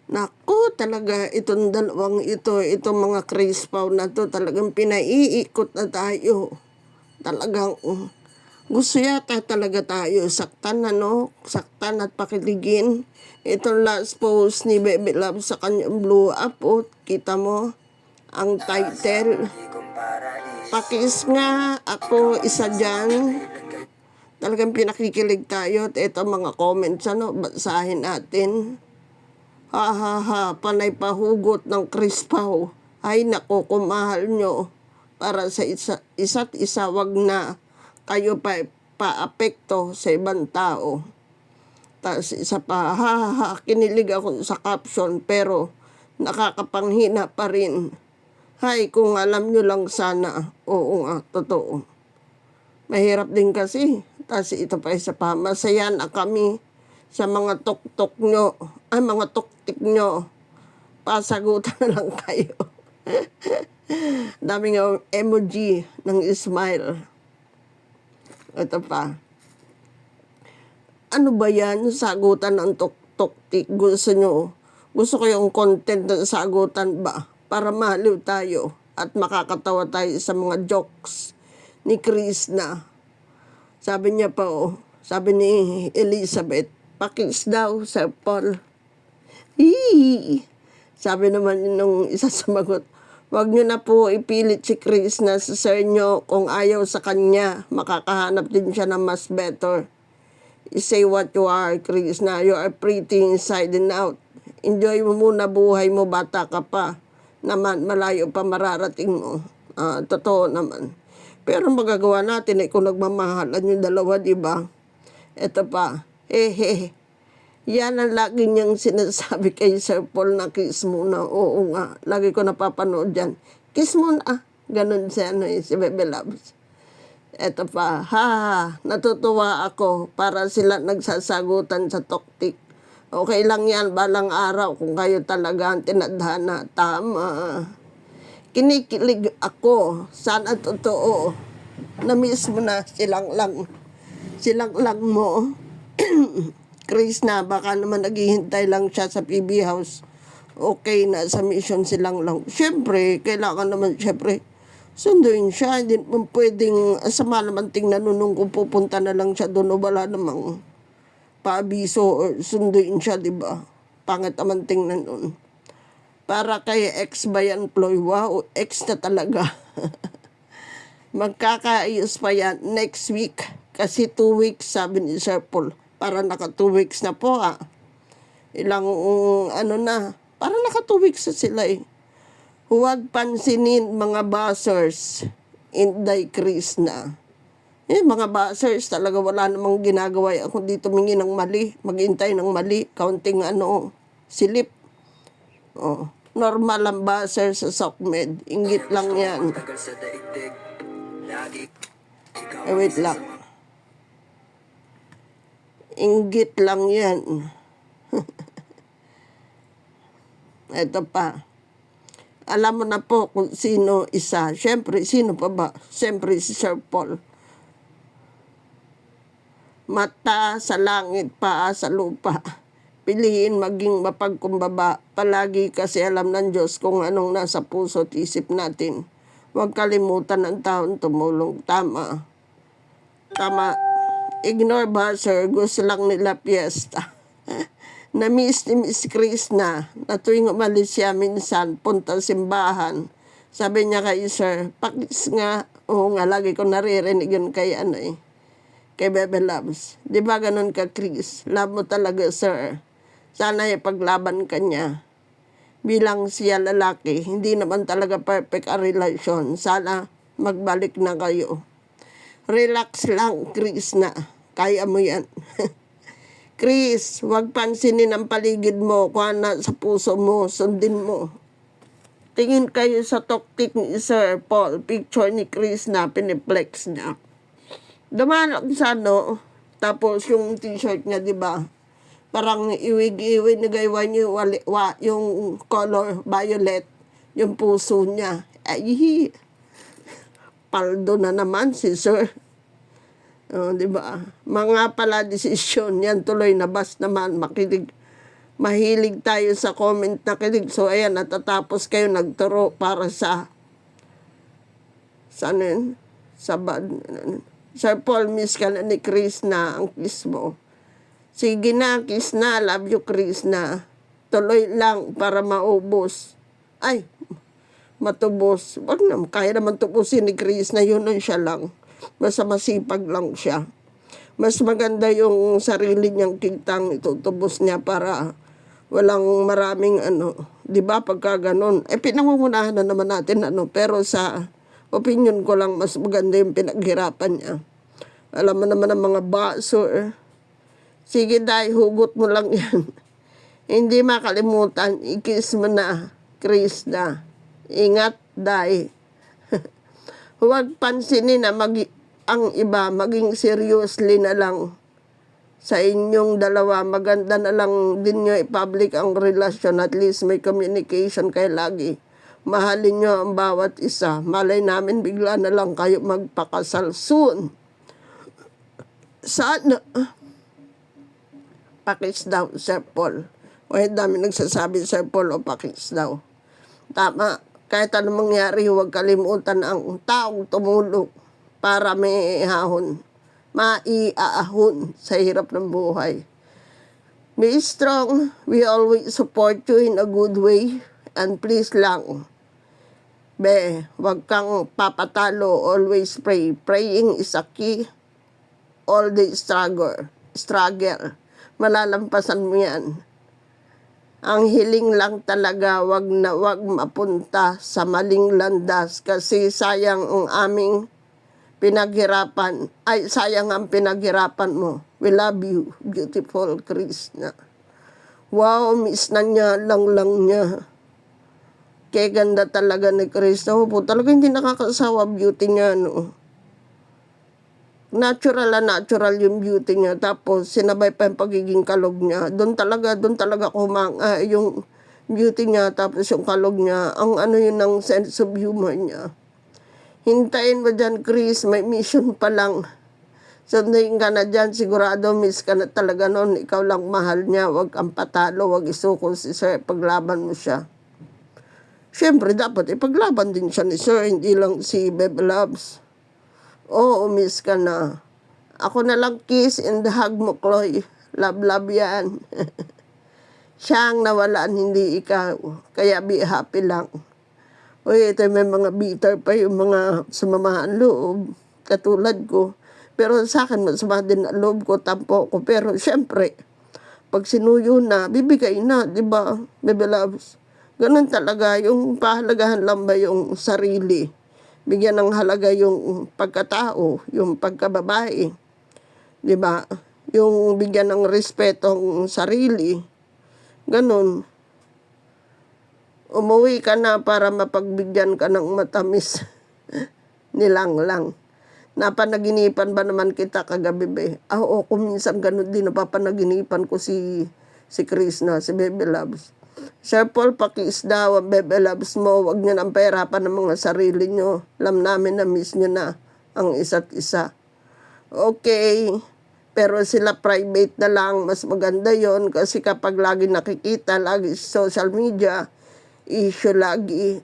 Naku, talaga itong dalawang ito, itong mga Crispaw na to, talagang pinaiikot na tayo. Talagang gusto yata talaga tayo saktan, ano? Saktan at pakiligin. Itong last post ni Baby Love sa kanyang blow up, kita mo ang title. Pakis nga ako, isa dyan. Talagang pinakikilig tayo. At ito mga comments, basahin natin. Ha ha ha, panay pahugot ng Crispaw. Ay nako, kumahal nyo. Para sa isa't isa, wag na kayo paapekto sa ibang tao. Tapos isa pa, ha ha ha, kinilig ako sa caption pero nakakapanghina pa rin. Hay, kung alam nyo lang sana. Oo nga, totoo. Mahirap din kasi. Tapos ito pa isa pa, masaya na kami sa mga tuktok nyo, mga tuktik nyo, pasagutan na lang kayo. Daming emoji ng smile. Ito pa. Ano ba yan? Sagutan ng tuktik. Gusto ko yung content ng sagutan ba? Para mahaliw tayo at makakatawa tayo sa mga jokes ni Chris na. Sabi niya pa, sabi ni Elizabeth, pakis daw, Sir Paul. Hii! Sabi naman nung isa sumagot, wag nyo na po ipilit si Chris na sa sir nyo. Kung ayaw sa kanya, makakahanap din siya ng mas better. Say what you are, Chris, na you are pretty inside and out. Enjoy mo muna buhay mo, bata ka pa. Naman, malayo pa mararating mo. Totoo naman. Pero magagawa natin kung nagmamahalan yung dalawa, di ba? Ito pa. Yan ang lagi niyang sinasabi kay Sir Paul na kiss muna. Oo nga, lagi ko napapanood dyan. Kiss muna. Ganun siya, si Bebe Loves. Eto pa, natutuwa ako para sila nagsasagutan sa tuktik. Okay lang yan, balang araw kung kayo talaga ang tinadhana. Tama. Kinikilig ako. Sana totoo. Na-miss mo na silang lang mo. Chris na, baka naman naghihintay lang siya sa PB House. Okay na, sa mission silang lang. Siyempre, kailangan naman sunduin siya. Hindi mo pwedeng, sama naman tingnan nung kung pupunta na lang siya doon o wala namang paabiso or sunduin siya, di ba? Pangit naman tingnan nun. Para kay ex ba yan, Ploy? Wow, ex na talaga. Magkakaayos pa yan next week. Kasi 2 weeks, sabi ni Sir Paul. Para naka 2 weeks na po, Ilang, para naka 2 weeks na sila Huwag pansinin mga buzzers. Inday Chris na. Mga buzzers talaga wala namang ginagawa. Ako dito tumingin ng mali. Maghintay ng mali. Counting silip. Normal ang buzzer sa SOCMED. Inggit lang yan. Wait lang. Inggit lang yan. Ito pa. Alam mo na po kung sino isa. Siyempre, sino pa ba? Siyempre si Sir Paul. Mata sa langit, paa sa lupa. Piliin maging mapagkumbaba. Palagi kasi alam ng Diyos kung anong nasa puso at isip natin. Huwag kalimutan ng taon tumulong. Tama. Ignore buzzer. Gusto lang nila piyesta. Na-miss ni Miss Chris na tuwing umalis siya minsan, punta simbahan. Sabi niya kay Sir, pakis nga. Oo nga, lagi ko naririnig yun kay kay Bebe Loves. Di ba ganun ka, Chris? Love mo talaga, Sir. Sana ipaglaban ka niya. Bilang siya lalaki, hindi naman talaga perfect ang relasyon. Sana magbalik na kayo. Relax lang, Chris na. Kaya mo yan. Chris, huwag pansinin ang paligid mo. Kung ano sa puso mo, sundin mo. Tingin kayo sa tuktik ni Sir Paul. Picture ni Chris na piniplex niya. Dumanak sa tapos yung t-shirt niya, di ba? Parang iwig-iwig na gaywa niya yung color violet, yung puso niya. Ay, paldo na naman si Sir. Di ba? Mga pala desisyon yan tuloy na bas naman makinig Mahilig tayo sa comment na kilig. So ayan, natatapos kayo nagturo para sa ano yun? Sir Paul, miss ka na ni Chris na ang kiss mo. Sige na, kiss na. Love you, Chris na. Tuloy lang para maubos. Ay, matubos. Wag na, kaya naman tubusin ni Chris na yun ang siya lang. Basta masipag lang siya. Mas maganda yung sarili niyang kitang itutubos niya para walang maraming di ba pagka ganun. Pinangungunahan na naman natin pero sa opinion ko lang mas maganda yung pinaghirapan niya. Alam mo naman ang mga baso Sige dahil hugot mo lang yan. Hindi makalimutan, ikis mo na, Chris na. Ingat dahil. Huwag pansinin na ang iba, maging seriously na lang sa inyong dalawa. Maganda na lang din nyo i-public ang relasyon. At least may communication kayo lagi. Mahalin nyo ang bawat isa. Malay namin bigla na lang kayo magpakasal soon. Sana. Pakis daw, Sir Paul. O dami nagsasabi, Sir Paul, o pakis daw. Tama. Kahit anong mangyari, huwag kalimutan ang taong tumulong para may maiaahon sa hirap ng buhay. Be strong. We always support you in a good way. And please lang, huwag kang papatalo. Always pray. Praying is a key. All the struggle. Malalampasan mo yan. Ang hiling lang talaga, wag mapunta sa maling landas kasi sayang ang aming pinaghirapan. Ay, sayang ang pinaghirapan mo. We love you, beautiful Chris na. Wow, miss na niya, lang niya. Kaya ganda talaga ni Chris. Talaga hindi nakakasawa beauty niya, Natural yung beauty niya. Tapos, sinabay pa yung pagiging kalog niya. Doon talaga kumanga yung beauty niya. Tapos yung kalog niya. Ang yun ng sense of humor niya. Hintayin mo dyan, Chris. May mission pa lang. Sundayin ka na dyan. Sigurado, miss ka na talaga noon. Ikaw lang mahal niya. Huwag kang patalo. Huwag isuko si Sir. Paglaban mo siya. Siyempre, dapat ipaglaban din siya ni Sir. Hindi lang si Bebe Loves. Oo, miss ka na. Ako na lang kiss and hug mo, Chloe. Love yan. Siya ang nawalan, hindi ikaw. Kaya be happy lang. Uy, ito may mga bitter pa yung mga sumamahan loob. Katulad ko. Pero sa akin, masama din ang loob ko, tampo ko. Pero syempre, pag sinuyo na, bibigay na, di ba, Bebe Loves? Ganun talaga, yung pahalagahan lang ba yung sarili. Bigyan ng halaga yung pagkatao, yung pagkababae. Di ba? Yung bigyan ng respeto ang sarili. Ganun. Umuwi ka na para mapagbigyan ka ng matamis. Nilang lang. Napanaginipan ba naman kita kagabi, be? Oo, kung minsan ganun din, napapanaginipan ko si Chris na, si Bebe Loves. Sir Paul, pakis daw ang Bebe Loves mo. Huwag nyo nang pahirapan ng mga sarili nyo. Alam namin na miss nyo na ang isa't isa. Okay. Pero sila private na lang. Mas maganda yon kasi kapag lagi nakikita, lagi sa social media, issue lagi.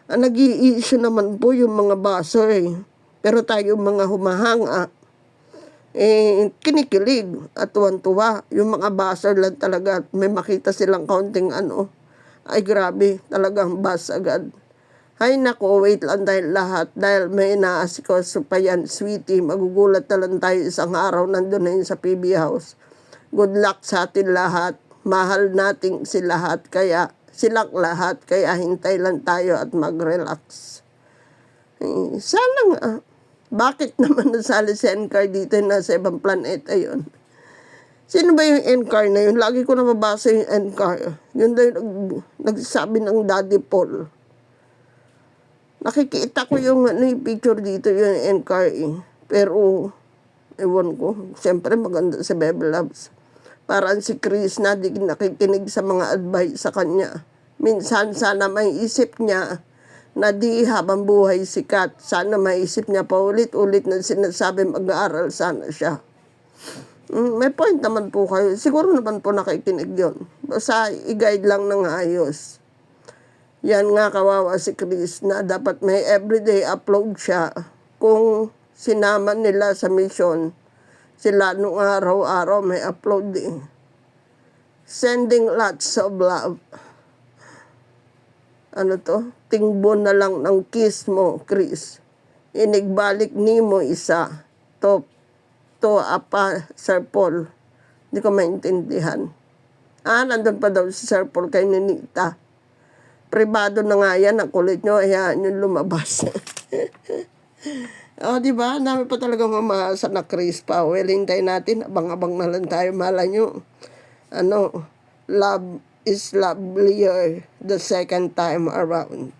Ang nag-i-issue naman po yung mga baso Pero tayo mga humahanga, kinikilig at tuwan-tuwa. Yung mga buzzer lang talaga, may makita silang kaunting ay grabe, talagang buzz agad. Ay nako, wait lang dahil may inaasikaso pa yan, sweetie. Magugulat na lang tayo isang araw, nandun na yun sa PB House. Good luck sa atin lahat. Mahal nating silang lahat, kaya hintay lang tayo at mag-relax. Sana nga. Bakit naman nasali si NCAR dito na sa ibang planeta yun? Sino ba yung NCAR na yun? Lagi ko na mabasa yung NCAR. Yun daw yung nagsasabi ng Daddy Paul. Nakikita ko yung picture dito yung NCAR Pero, ewan ko. Siyempre maganda si Bebe Loves. Parang si Chris na di nakikinig sa mga advice sa kanya. Minsan sana may isip niya na di habang buhay sikat. Sana maisip niya pa ulit-ulit na sinasabi mag-aaral sana siya. May point naman po kayo. Siguro naman po nakikinig yun. Basta i-guide lang ng ayos. Yan nga, kawawa si Chris na dapat may everyday upload siya. Kung sinama nila sa mission, sila nung araw-araw may upload din. Sending lots of love. Ano to? Tingbo na lang ng kiss mo, Chris. Inigbalik ni mo isa. To apa, Sir Paul. Hindi ko maintindihan. Nandun pa daw si Sir Paul kay Ninita. Privado na nga yan. Ang kulit nyo. Ayan yung lumabas. Di ba? Dami pa talaga mamasa na Chris Powell. Hintayin natin. Abang-abang na lang tayo. Malay nyo. Love is lovelier the second time around.